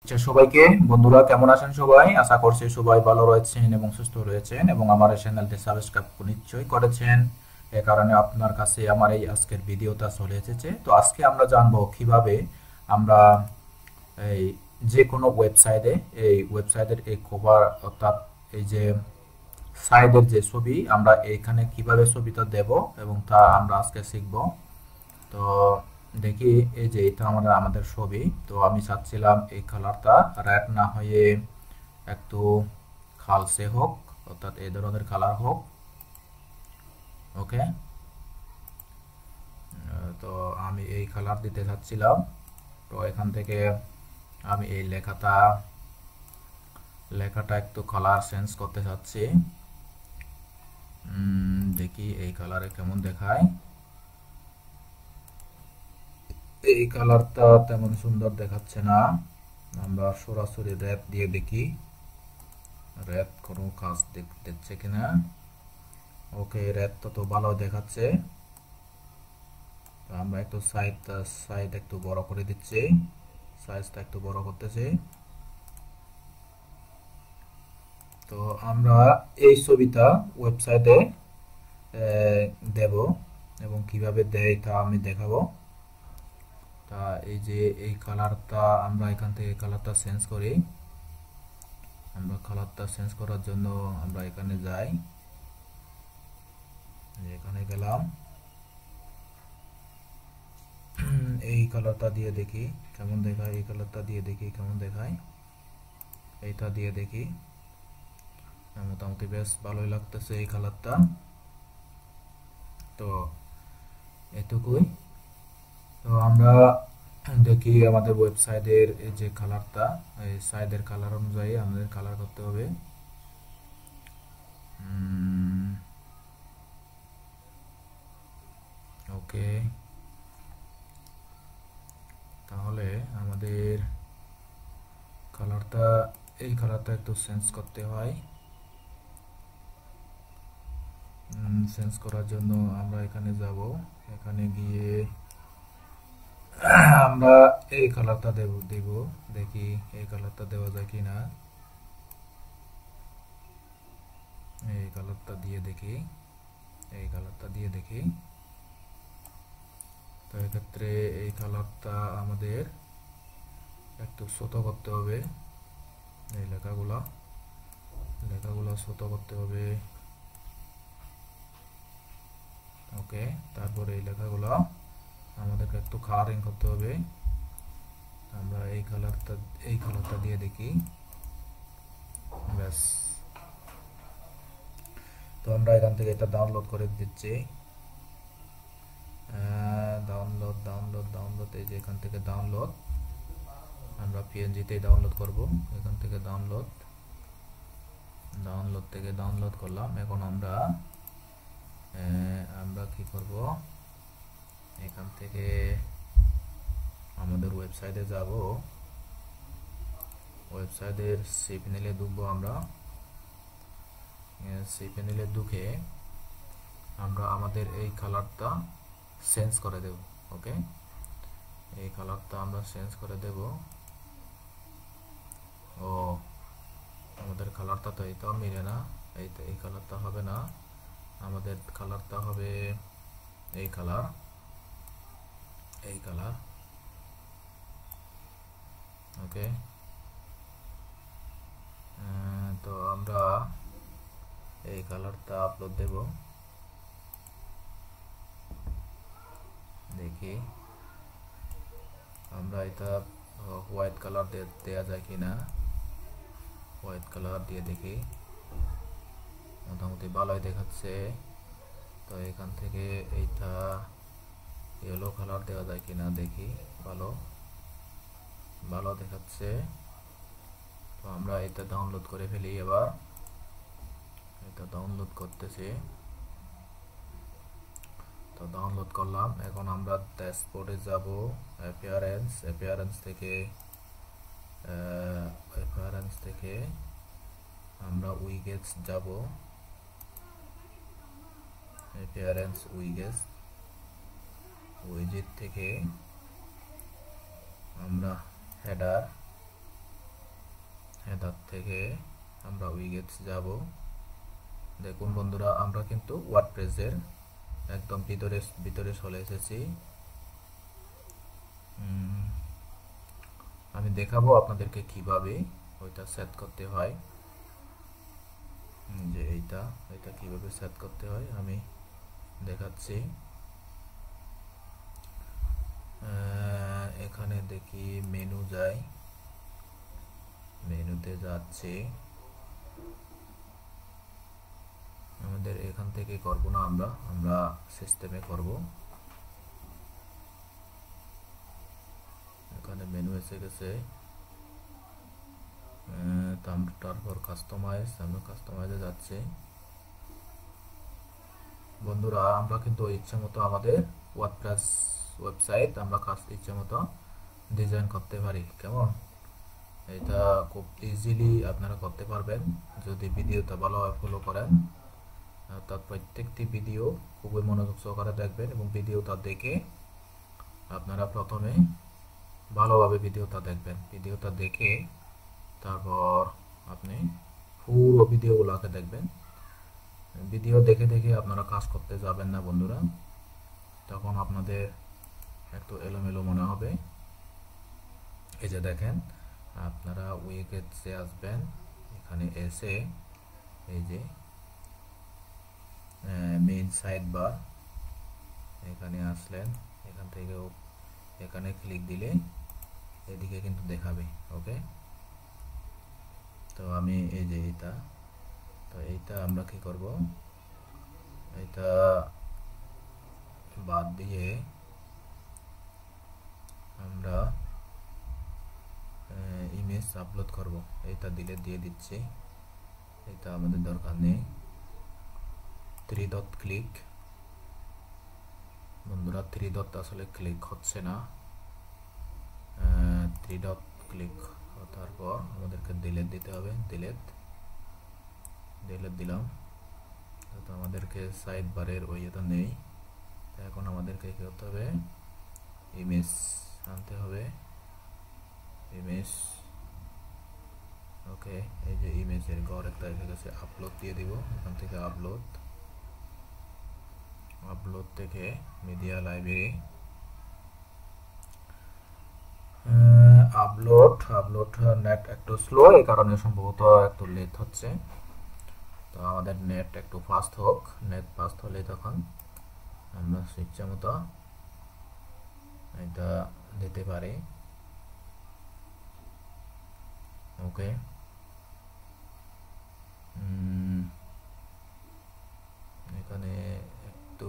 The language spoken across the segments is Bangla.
আচ্ছা, সবাইকে বন্ধুরা কেমন আছেন? সবাই আশা করছি সবাই ভালো রয়েছেন এবং সুস্থ রয়েছেন এবং আমার এই চ্যানেলটি সাবস্ক্রাইব নিশ্চয়ই করেছেন। এ কারণে আপনার কাছে আমার এই আজকের ভিডিওটা চলে এসেছে। তো আজকে আমরা জানবো কিভাবে আমরা এই যে কোনো ওয়েবসাইটে এই ওয়েবসাইটের এই কভার অর্থাৎ এই যে সাইডের যে ছবি আমরা এইখানে কিভাবে ছবিটা দেব এবং তা আমরা আজকে শিখব। তো দেখি, এই যে এটা আমাদের ছবি। তো আমি চাচ্ছিলাম এই কালারটা রেড না হয়ে একটু কালচে হোক, অর্থাৎ এই ধরনের কালার হোক। ওকে, তো আমি এই কালার দিতে চাচ্ছিলাম। তো এখান থেকে আমি এই লেখাটা একটু কালার চেঞ্জ করতে চাচ্ছি। দেখি এই কালারে কেমন দেখায়। এই কালারটা তেমন সুন্দর দেখাচ্ছে না। আমরা সরাসরি রেড দিয়ে দেখি, রেড কোনো কাজ দিচ্ছে কিনা। ওকে, রেড তো ভালো দেখাচ্ছে। তো আমরা একটু সাইড একটু বড় করে দিচ্ছি, সাইজটা একটু বড় করতেছি। তো আমরা এই ছবিটা ওয়েবসাইটে দেব এবং কিভাবে দেয় তা আমি দেখাবো। তা এই যে এই কালারটা আমরা এখান থেকে কালারটা চেঞ্জ করি। আমরা কালারটা চেঞ্জ করার জন্য আমরা এখানে যাই, এখানে গেলাম। এই কালারটা দিয়ে দেখি কেমন দেখায়, এই কালারটা দিয়ে দেখি কেমন দেখায়, এইটা দিয়ে দেখি। মোটামুটি বেশ ভালোই লাগতেছে এই কালারটা। তো এটুকুই। তো আমরা দেখি আমাদের ওয়েবসাইটের এই যে কালারটা, এই সাইডের কালার অনুযায়ী আমাদের কালার করতে হবে। ওকে, তাহলে আমাদের কালারটা, এই কালারটা একটু চেঞ্জ করতে হয়। চেঞ্জ করার জন্য আমরা এখানে যাব, এখানে গিয়ে আমরা এই কালারটা দেব। দেখি এই কালারটা দেওয়া যায় কিনা। এই কালারটা দিয়ে দেখি, এই কালারটা দিয়ে দেখি। তো এক্ষেত্রে এই কালারটা আমাদের একটু ছোট করতে হবে। এই লেখাগুলো ছোট করতে হবে। ওকে, তারপরে এই লেখাগুলো আমাদেরকে একটু কালারিং করতে হবে। আমরা এই কালারটা দিয়ে দেখি। ব্যাস, তো আমরা এখান থেকে এটা ডাউনলোড করে দিচ্ছি। ডাউনলোড, এই যে এখান থেকে ডাউনলোড, আমরা পিএনজিতেই ডাউনলোড করব। এখান থেকে ডাউনলোড থেকে ডাউনলোড করলাম। এখন আমরা কি করব, এখান থেকে আমাদের ওয়েবসাইটে যাব। ওয়েবসাইটের সি প্যানেলে ঢুকবো আমরা। সি প্যানেলে ঢুকে আমরা আমাদের এই কালারটা চেঞ্জ করে দেব। ওকে, এই কালারটা আমরা চেঞ্জ করে দেব। ও, আমাদের কালারটা তো এইটাও মিলে না, এই কালারটা হবে না, আমাদের কালারটা হবে এই কালার, এই কালার। ওকে, তো আমরা এই কালারটা আপলোড দেব। দেখি আমরা এটা হোয়াইট কালার দেওয়া যায় কিনা। হোয়াইট কালার দিয়ে দেখি, মোটামুটি ভালোই দেখাচ্ছে। তো এখান থেকে এইটা ইয়েলো কালার দেওয়া যায় কিনা দেখি। ভালো ভালো দেখাচ্ছে। তো আমরা এটা ডাউনলোড করে ফেলি। এবার এটা ডাউনলোড করতেছি। তো ডাউনলোড করলাম। এখন আমরা ড্যাশবোর্ডে যাব। অ্যাপিয়ারেন্স থেকে আমরা উইগেটস যাব। উইজেট থেকে আমরা হেডার হেডার থেকে আমরা উইগেটস যাব। দেখুন বন্ধুরা, আমরা কিন্তু ওয়ার্ডপ্রেসের একদম ভিতরে চলে এসেছি। আমি দেখাবো আপনাদেরকে কিভাবে ওইটা সেট করতে হয়, যে এটা কিভাবে সেট করতে হয় আমি দেখাচ্ছি। এখানে দেখি মেনু যাই, মেনুতে যাচ্ছি। আমাদের এখান থেকে করব না, আমরা সিস্টেমে করব। এখানে মেনু এসে গেছে, তারপর কাস্টমাইজ, আমরা কাস্টমাইজে যাচ্ছি। বন্ধুরা, আমরা কিন্তু ইচ্ছা মতো আমাদের ওয়ার্ডপ্রেস ওয়েবসাইট আমরা ইচ্ছা মতো ডিজাইন করতে পারি। কেমন, এটা খুব ইজিলি আপনারা করতে পারবেন যদি ভিডিওটা ভালোভাবে ফলো করেন। তার প্রত্যেকটি ভিডিও খুবই মনোযোগ সহকারে দেখবেন এবং ভিডিওটা দেখে আপনারা প্রথমে ভালোভাবে ভিডিওটা দেখবেন। ভিডিওটা দেখে তারপর আপনি পুরো ভিডিওগুলোকে দেখবেন। ভিডিও দেখে দেখে আপনারা কাজ করতে যাবেন না বন্ধুরা, তখন আপনাদের একটু এলোমেলো মনে হবে। এই যে দেখেন, আপনারা উইগেটসে আসবেন, এখানে এসে এই যে মেইন সাইড বার, এখানে আসলেন, এখান থেকে এখানে ক্লিক দিলে এদিকে কিন্তু দেখাবে। ওকে, তো আমি এই যে এইটা আমরা কি করব, এটা বাদ দিয়ে আমরা ইমেজ আপলোড করব। এটা দিয়ে দিচ্ছি, এটা আমাদের দরকার নেই। 3 ডট ক্লিক, বন্ধুরা 3 ডট আসলে ক্লিক হচ্ছে না। 3 ডট ক্লিক তারপর আমাদেরকে ডিলিট দিতে হবে। ডিলিট দিলাম, তো আমাদেরকে সাইড বারের ওই এটা নেই। এখন আমাদেরকে কি করতে হবে, ইমেজ আনতে হবে, ইমেজ। ওকে, এই যে ইমেজের ঘর একটা এসে গেছে, আপলোড দিয়ে দিব। এখান থেকে আপলোড থেকে মিডিয়া লাইব্রেরি, আপলোড নেট একটু স্লো, এই কারণে সম্ভবত একটু লেট হচ্ছে। তো আমাদের নেট একটু ফাস্ট হোক, নেট ফাস্ট হলে তখন আমরা ইচ্ছা মতো এটা দিতে পারি। ওকে, এখানে একটু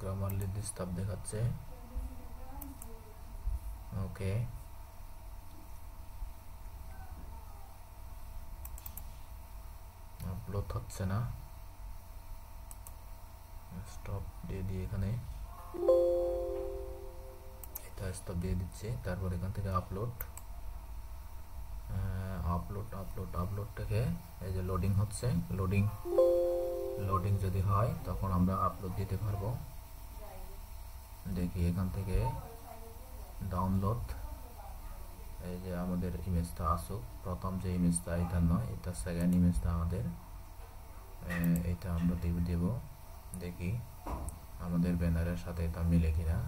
গ্রামারলি ডিস্টার্ব দেখাচ্ছে। ওকে, আপলোড হচ্ছে না, স্টপ দিয়ে এখানে এটা স্টপ দিয়ে দিচ্ছি। তারপর এখান থেকে আপলোড থেকে এই যে লোডিং হচ্ছে, লোডিং যদি হয় তখন আমরা আপলোড দিতে পারবো। দেখি এখান থেকে ডাউনলোড, এই যে আমাদের ইমেজটা আসুক। প্রথম যে ইমেজটা এটা নয়, এটা সেকেন্ড ইমেজটা আমাদের, এটা আমরা দেব। দেখি আমাদের ব্যানারের সাথে এটা মিলে কিনা,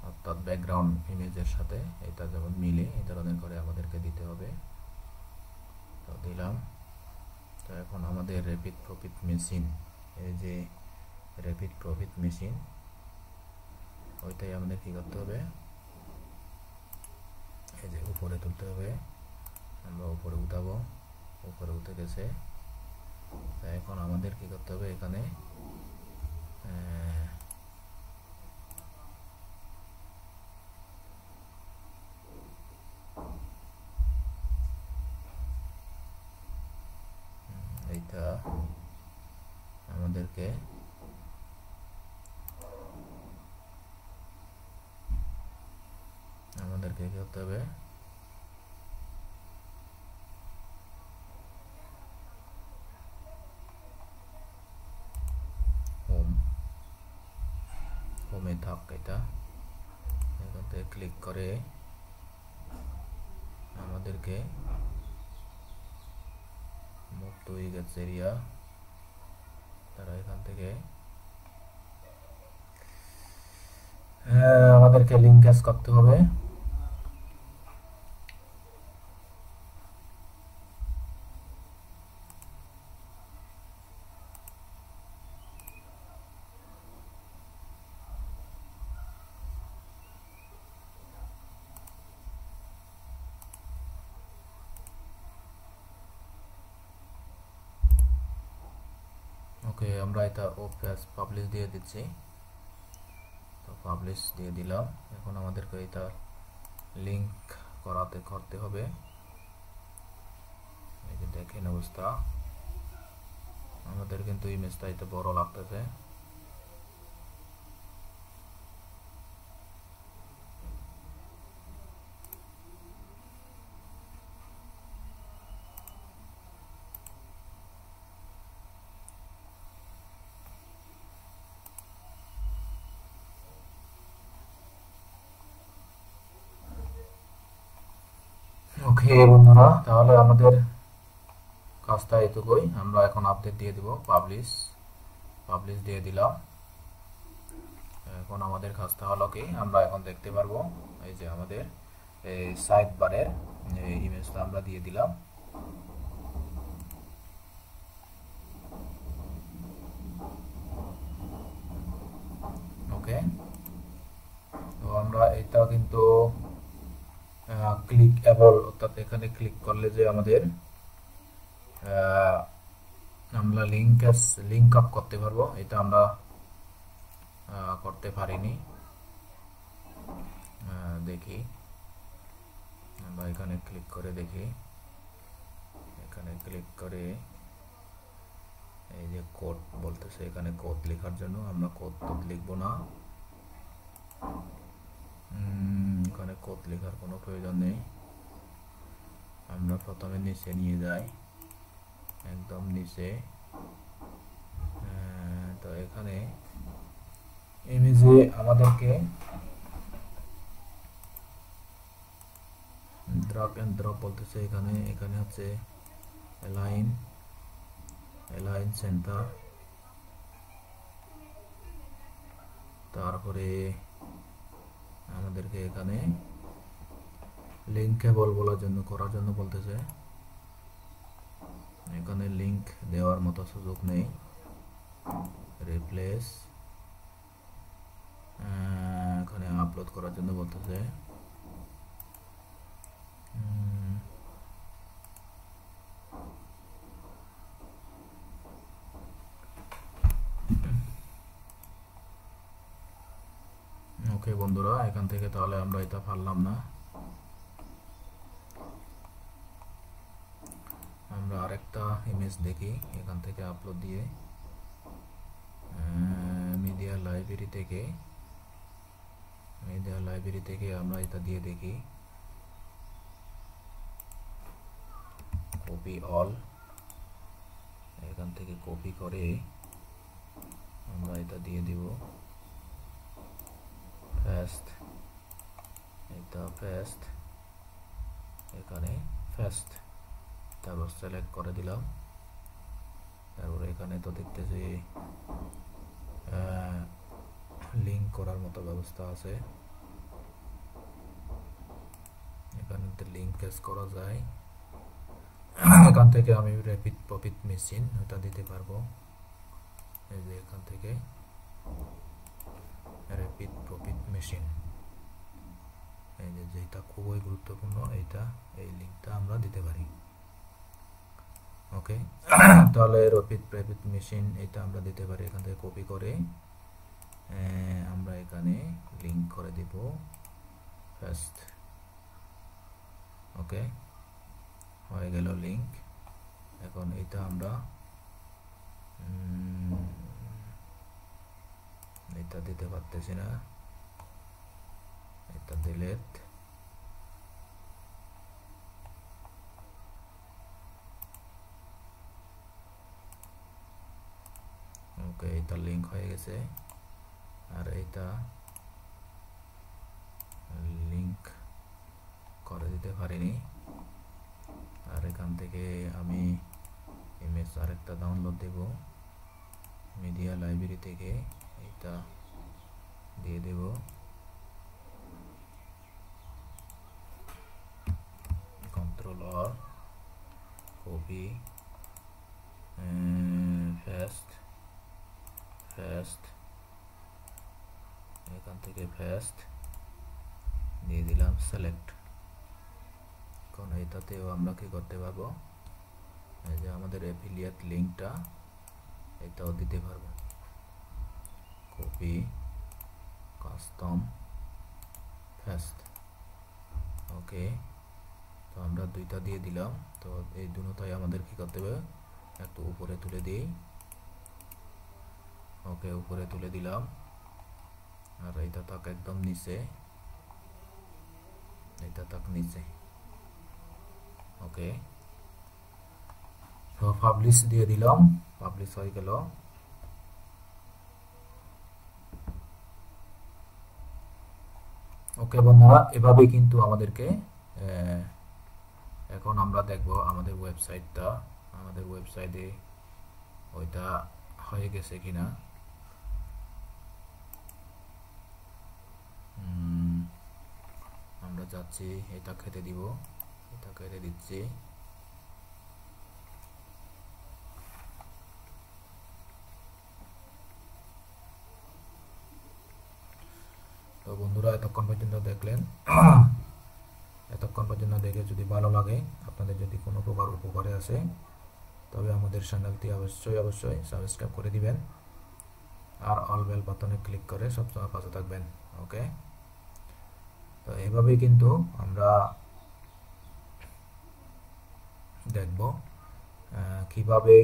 অর্থাৎ ব্যাকগ্রাউন্ড ইমেজের সাথে এটা যেমন মিলে এই ধরনের করে আমাদেরকে দিতে হবে। তো দিলাম। তো এখন আমাদের র্যাপিড প্রফিট মেশিন, এই যে র্যাপিড প্রফিট মেশিন, ওইটাই আমাদের কি করতে হবে, এই যে উপরে তুলতে হবে। আমরা উপরে উঠাবো, উপরে উঠে গেছে। এখন আমাদের কি করতে হবে, এখানে এইটা আমাদেরকে কি করতে হবে, হোমে থাক, এটা এখান থেকে ক্লিক করে আমাদেরকে টু ইগেটস এরিয়া, তারা এখান থেকে আমাদেরকে লিঙ্কেজ করতে হবে। ওকে, আমরা এটা পাবলিশ দিয়ে দিচ্ছি। তো পাবলিশ দিয়ে দিলাম। এখন আমাদেরকে এটা লিঙ্ক করতে হবে। এই যে দেখেন অবস্থা, আমাদের কিন্তু ইমেজটা এটা বড় লাগতেছে। ওকে বন্ধুরা, তাহলে আমাদের কাজটা এটুকুই। আমরা এখন আপডেট দিয়ে দিব, পাবলিশ দিয়ে দিলাম। এখন আমাদের কাজটা হলো কি, আমরা এখন দেখতে পারবো এই যে আমাদের এই সাইড বারের ইমেজটা আমরা দিয়ে দিলাম। ওকে, তো আমরা এটা কিন্তু ক্লিকএবল, অর্থাৎ এখানে ক্লিক করলে যে আমাদের আমরা লিঙ্ক আপ করতে পারবো, এটা আমরা করতে পারিনি। দেখি আমরা এখানে ক্লিক করে দেখি, এখানে ক্লিক করে এই যে কোড বলতেছে, এখানে কোড লেখার জন্য আমরা কোড তো লিখবো না, এখানে কোড লেখার কোনো প্রয়োজন নেই। আমরা প্রথমে নিচে নিয়ে যাই, একদম নিচে। তো এখানে ইমেজে আমাদেরকে ড্রাগ এন্ড ড্রপ বলতেছে, এখানে হচ্ছে অ্যালাইন সেন্টার, তারপরে আমাদেরকে এখানে লিঙ্কেবল করার জন্য বলতেছে। এখানে লিঙ্ক দেওয়ার মতো সুযোগ নেই। রিপ্লেস, এখানে আপলোড করার জন্য বলতেছে। ওকে বন্ধুরা, এখান থেকে তাহলে আমরা এটা পারলাম না। আমরা আরেকটা ইমেজ দেখি, এখান থেকে আপলোড দিয়ে মিডিয়া লাইব্রেরি থেকে আমরা এটা দিয়ে দেখি। কপি অল, এখান থেকে কপি করে আমরা এটা দিয়ে দিব পেস্ট, এটা পেস্ট, এখানে পেস্ট, তারপর সিলেক্ট করে দিলাম। তারপর এখানে তো দেখতেছি লিঙ্ক করার মতো ব্যবস্থা আছে, এখানে লিঙ্কেজ করা যায়। এখান থেকে আমি র্যাপিড প্রফিট মেশিন এটা দিতে পারবো। এই যে এখান থেকে র্যাপিড প্রফিট মেশিন, এই যে যেটা খুবই গুরুত্বপূর্ণ, এই লিঙ্কটা আমরা দিতে পারি। ওকে, তাহলে র্যাপিড মেশিন এটা আমরা দিতে পারি। এখান থেকে কপি করে আমরা এখানে লিঙ্ক করে দিব ফার্স্ট। ওকে, হয়ে গেল লিঙ্ক। এখন এটা আমরা এটা দিতে পারতেছি না, এটা ডিলিট। ওকে, এটা লিঙ্ক হয়ে গেছে। আর এটা লিঙ্ক করে দিতে পারিনি। আর এখান থেকে আমি মিডিয়া লাইব্রেরি থেকে এটা দিয়ে দেব। কন্ট্রোল অর কপি পেস্ট এখান থেকে পেস্ট দিয়ে দিলাম সিলেক্ট। এখন এটাতেও আমরা কি করতে পারবো, এই যে আমাদের অ্যাফিলিয়েট লিংকটা এটাও দিতে পারবো। কপি কাস্টম পেস্ট, ওকে। তো আমরা দুইটা দিয়ে দিলাম। তো এই দুটোটাই আমাদের কি করতে হবে, একটু উপরে তুলে দিই। ওকে, উপরে তুলে দিলাম। আর এটা থাক একদম নিচে, এটা থাক নিচে। ওকে, তো পাবলিশ দিয়ে দিলাম, পাবলিশ হয়ে গেল। ওকে বন্ধুরা, এভাবে কিন্তু আমাদেরকে এখন আমরা দেখব আমাদের ওয়েবসাইটটা, আমাদের ওয়েবসাইটে ওইটা হয়ে গেছে কিনা। আমরা যাচ্ছি, এটা খেতে দিব, এটা কেটে দিচ্ছি। তো বন্ধুরা এতক্ষণ পর্যন্ত দেখলেন, এতক্ষণ পর্যন্ত দেখে যদি ভালো লাগে, আপনাদের যদি কোনো প্রকার উপকারে আসে, তবে আমাদের চ্যানেলটি অবশ্যই সাবস্ক্রাইব করে দিবেন আর অল বেল বাটনে ক্লিক করে সবসময় পাশে থাকবেন। ওকে, তো এইভাবেই কিন্তু আমরা দেখব কিভাবে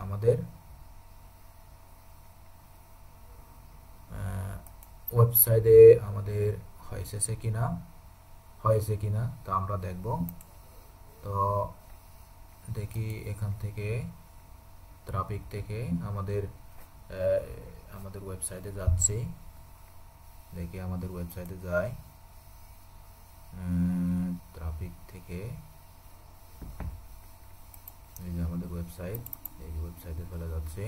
আমাদের ওয়েবসাইটে আমাদের হয়েছে কিনা তা আমরা দেখব। তো দেখি এখান থেকে ট্রাফিক থেকে আমাদের ওয়েবসাইটে যাচ্ছি, দেখি আমাদের ওয়েবসাইটে যাই। ট্রাফিক থেকে এই যে আমাদের ওয়েবসাইট, এই ওয়েবসাইটে চলে যাচ্ছে।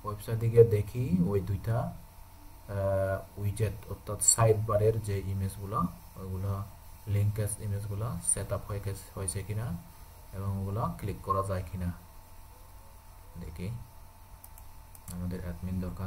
ওয়েবসাইটে গিয়ে দেখি ওই দুইটা উইজেট অর্থাৎ সাইড বারের যে ইমেজগুলো, ওইগুলো লিঙ্কেজ ইমেজগুলো সেট আপ হয়েছে কিনা এবং ওগুলো ক্লিক করা যায় কিনা দেখি। আমাদের অ্যাডমিন দরকার।